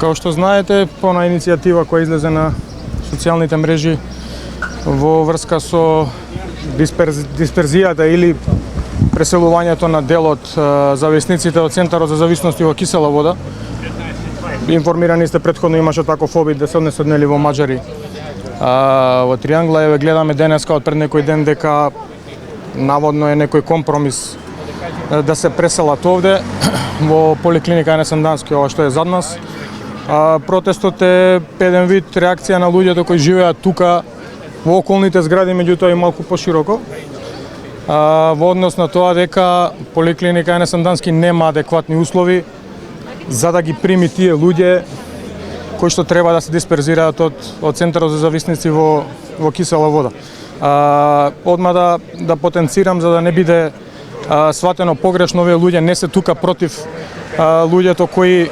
Као што знаете, по една иницијатива која излезе на социјалните мрежи во врска со дисперзијата или преселувањето на дел од зависниците од Центарот за зависности во кисела вода. Информирани сте, претходно имаше таков обид да се однесат нели во Маџари во Триангла. Еве гледаме денеска од пред некој ден дека наводно е некој компромис да се преселат овде во поликлиника Ене Сандански, ова што е зад нас. Протестот е еден вид реакција на луѓето кои живеат тука во околните згради, меѓутоа и малку пошироко. Во однос на тоа дека поликлиника Ене Сандански нема адекватни услови за да ги прими тие луѓе кои што треба да се дисперзираат од Центарот за зависници во кисела вода. Одма да потенцирам за да не биде сватено погрешно, овие луѓе не се тука против луѓето кои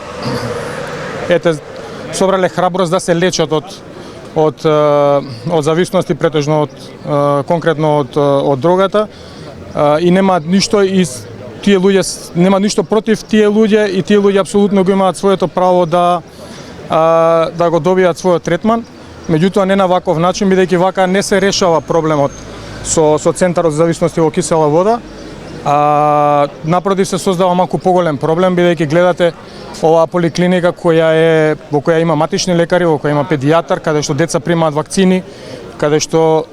собрале храброст да се лечат од зависности, претежно конкретно од дрогата, и нема ништо тие луѓе, нема ништо против тие луѓе и тие луѓе апсолутно го имаат своето право да го добијат својот третман. Меѓутоа не на ваков начин, бидејќи вака не се решава проблемот со Центарот за зависности во кисела вода. Напротив, се создава малку поголем проблем, бидејќи гледате оваа поликлиника во која има матични лекари, во која има педијатар, каде што деца примаат вакцини, каде што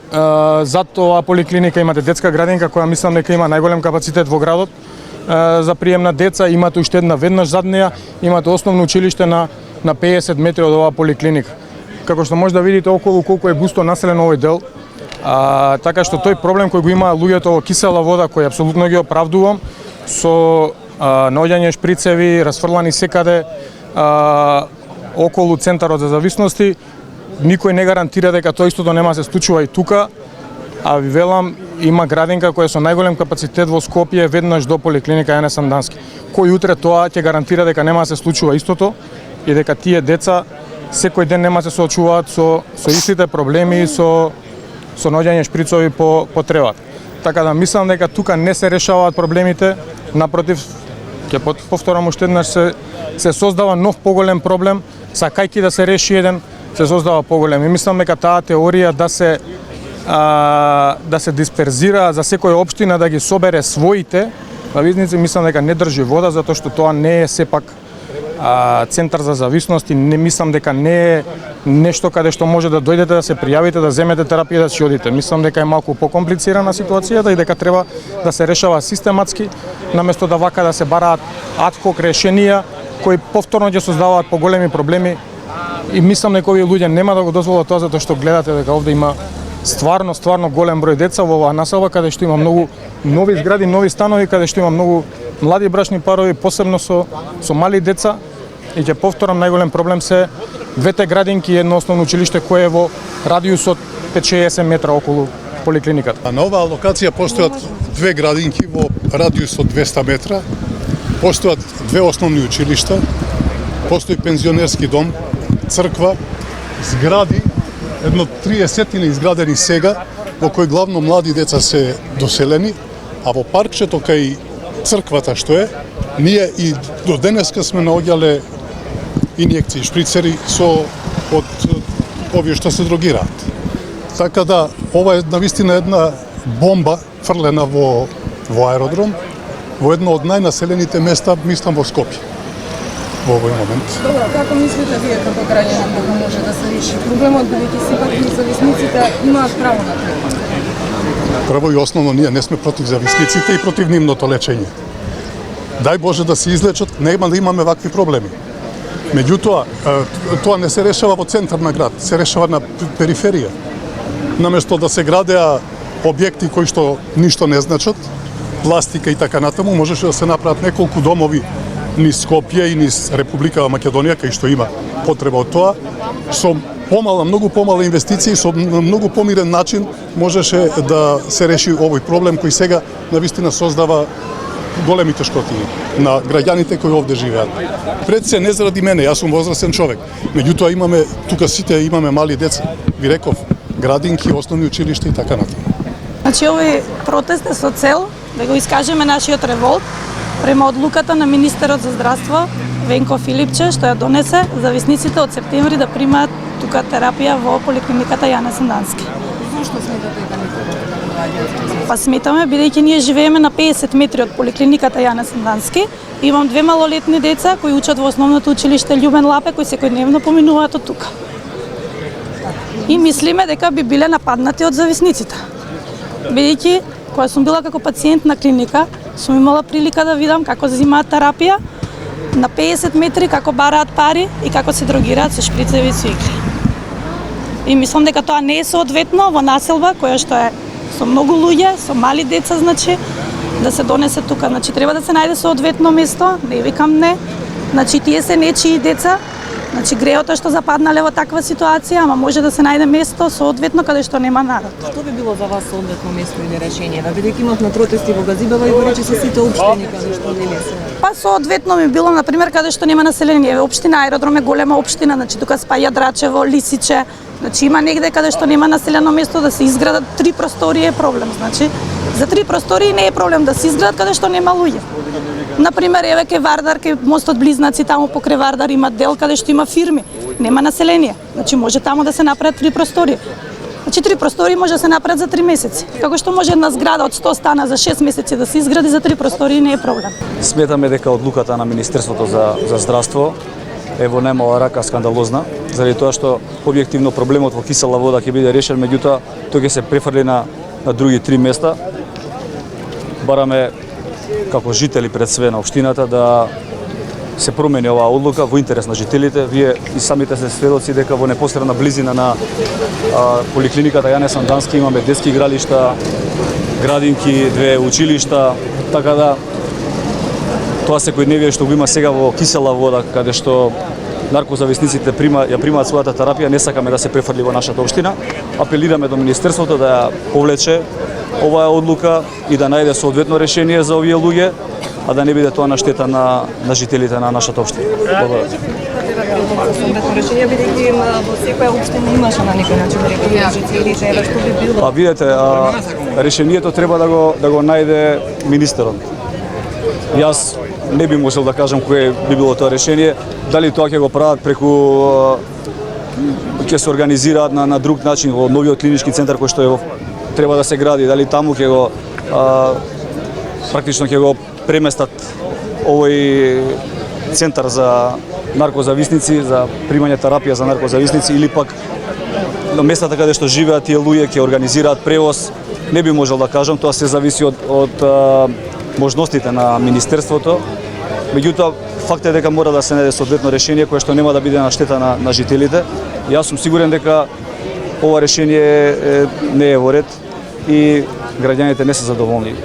зад оваа поликлиника имате детска градинка која мислам дека има најголем капацитет во градот за прием на деца. Имате уште една веднаш зад неја, имате основно училиште на 50 метри од оваа поликлиника. Како што може да видите околу колку е густо населен овој дел, така што тој проблем кој го има луѓето во кисела вода, кој апсолутно ги оправдувам, со наоѓање шприцеви, расфрлани секаде околу Центарот за зависности, никој не гарантира дека тоа истото нема се случува и тука, а ви велам, има градинка која со најголем капацитет во Скопје веднаш до поликлиника Ене Сандански. Кој утре тоа ќе гарантира дека нема се случува истото и дека тие деца секој ден нема се соочуваат со истите проблеми и со наоѓање шприцови по тревата. Така да мислам дека тука не се решаваат проблемите, напротив, ќе повторам уште еднаш, се создава нов поголем проблем, сакајќи да се реши еден, се создава поголем. И мислам дека таа теорија да се дисперзира за секоја општина да ги собере своите зависници, мислам дека не држи вода, затоа што тоа не е сепак Центар за зависности. Не мислам дека не е нешто каде што може да дојдете да се пријавите, да земете терапија, да си одите. Мислам дека е малку покомплицирана ситуацијата и дека треба да се решава систематски, наместо да вака да се бараат адхок решенија кои повторно ќе создаваат поголеми проблеми. И мислам дека овие луѓе нема да го дозволат тоа, затоа што гледате дека овде има стварно голем број деца во оваа населба, каде што има многу нови згради, нови станови, каде што има многу млади брачни парови, посебно со мали деца. И ќе повторам, најголем проблем се двете градинки и едно основно училиште кое е во радиус од 5-60 метра околу поликлиниката. На оваа локација постојат две градинки во радиус од 200 метра, постојат две основни училишта, постои пензионерски дом, црква, згради, едно 30 изградени сега, во кои главно млади деца се доселени, а во паркчето кај црквата што е, ние и до денеска сме наоѓале инјекции, шприцери од овие што се дрогираат. Така да, ова е навистина една бомба фрлена во аеродром, во едно од најнаселените места, мислам, во Скопје во овој момент. Добро, како мислите вие како граѓани дека може да се реши проблемот, бидејќи сепак зависниците имаат право на третман? Прво и основно, ние не сме против зависниците и против нивното лечење. Дај Боже да се излечат, нема да имаме вакви проблеми. Меѓутоа, тоа не се решава во центар на град, се решава на периферија. Наместо да се градеа објекти кои што ништо не значат, пластика и така натаму, можеше да се направат неколку домови низ Скопје и низ Република Македонија, кај што има потреба од тоа, со многу помала инвестиции, со многу помирен начин можеше да се реши овој проблем кој сега навистина создава големи тешкоти на граѓаните кои овде живеат. Пред се не заради мене, јас сум возрастен човек. Меѓутоа имаме тука сите имаме мали деца. Ви реков, градинки, основни училишта и така натаму. Значи овој протест е со цел да го искажеме нашиот револт према одлуката на министерот за здравство Венко Филипче што ја донесе зависниците од септември да примаат тука терапија во поликлиниката Јане Сандански. Зошто сметате дека не треба да доаѓаат? Па сметаме, бидејќи ние живееме на 50 метри од поликлиниката Јане Сандански. Имам 2 малолетни деца кои учат во основното училиште Љубен Лапе, кои секојдневно поминуваат од тука. И мислиме дека би биле нападнати од зависниците. Бидејќи кога сум била како пациент на клиника, сум имала прилика да видам како взимаат терапија на 50 метри, како бараат пари и како се дрогираат со шприцеви и со игли. И мислам дека тоа не е соодветно во населба која што е со многу луѓе, со мали деца, значи да се донесе тука. Значи треба да се најде соодветно место, не викам не. Значи тие се нечии деца. Значи греото е што западнале во таква ситуација, ама може да се најде место соодветно каде што нема народ. Што би било за вас соодветно место или решение? Бидејќи имавме протести во Газибева и го рече се сите општини каде што не се. Па соодветно ми било, например, каде што нема население. Општина Аеродром е голема општина, значи тука спаја Драчево, Лисиче. Значи има негде каде што нема населено место да се изградат 3 простории е проблем. Значи за 3 простории не е проблем да се изградат каде што нема луѓе. Например, еве ке Вардар, ке мостот Близнаци, таму покрај Вардар има дел каде што има фирми, нема население. Значи може таму да се направат 3 простории. Значи 3 простории може да се направат за 3 месеци. Како што може една зграда од 100 стана за 6 месеци да се изгради, за 3 простории не е проблем. Сметаме дека одлуката на Министерството за здравство е во најмала рака скандалозна, заради тоа што објективно проблемот во кисела вода ќе биде решен, меѓутоа тој ќе се префрли на други 3 места. Бараме како жители пред све на општината да се промени оваа одлука во интерес на жителите. Вие и самите се сведоци дека во непосредна близина на поликлиниката Јане Сандански имаме детски игралишта, градинки, 2 училишта, така да тоа секојдневие што го има сега во кисела вода, каде што наркозависниците ја примаат својата терапија, не сакаме да се префрли во нашата општина. Апелираме до Министерството да ја повлече оваа одлука и да најде соодветно решение за овие луѓе, а да не биде тоа на штета на жителите на нашата општина. Благодарам. Решение бидејќи во секоја општина имаше на некој начин да жителите, еве што би било? Па видете, решението треба да го најде министерот. Јас не би можел да кажам кое би било тоа решение, дали тоа ќе го прават преку ќе се организираат на друг начин во новиот клинички центар кој што е треба да се гради, дали таму ќе го практично ќе го преместат овој центар за наркозависници, за примање терапија за наркозависници, или пак на местата каде што живеат тие луѓе ќе организираат превоз. Не би можел да кажам, тоа се зависи од можностите на Министерството. Меѓутоа, факт е дека мора да се најде соодветно решение кое што нема да биде на штета на жителите. Јас сум сигурен дека ова решение не е во ред и граѓаните не се задоволни.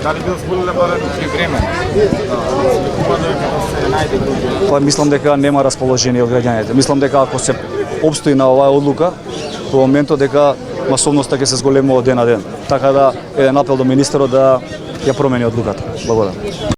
Дали бил зборил да бъде привремено? Па мислам дека нема расположение од граѓаните. Мислам дека ако се обстои на оваа одлука, во моментот дека масовноста ќе се зголемува од ден на ден. Така да еден апел до министерот да ја промени одлуката. Благодарам.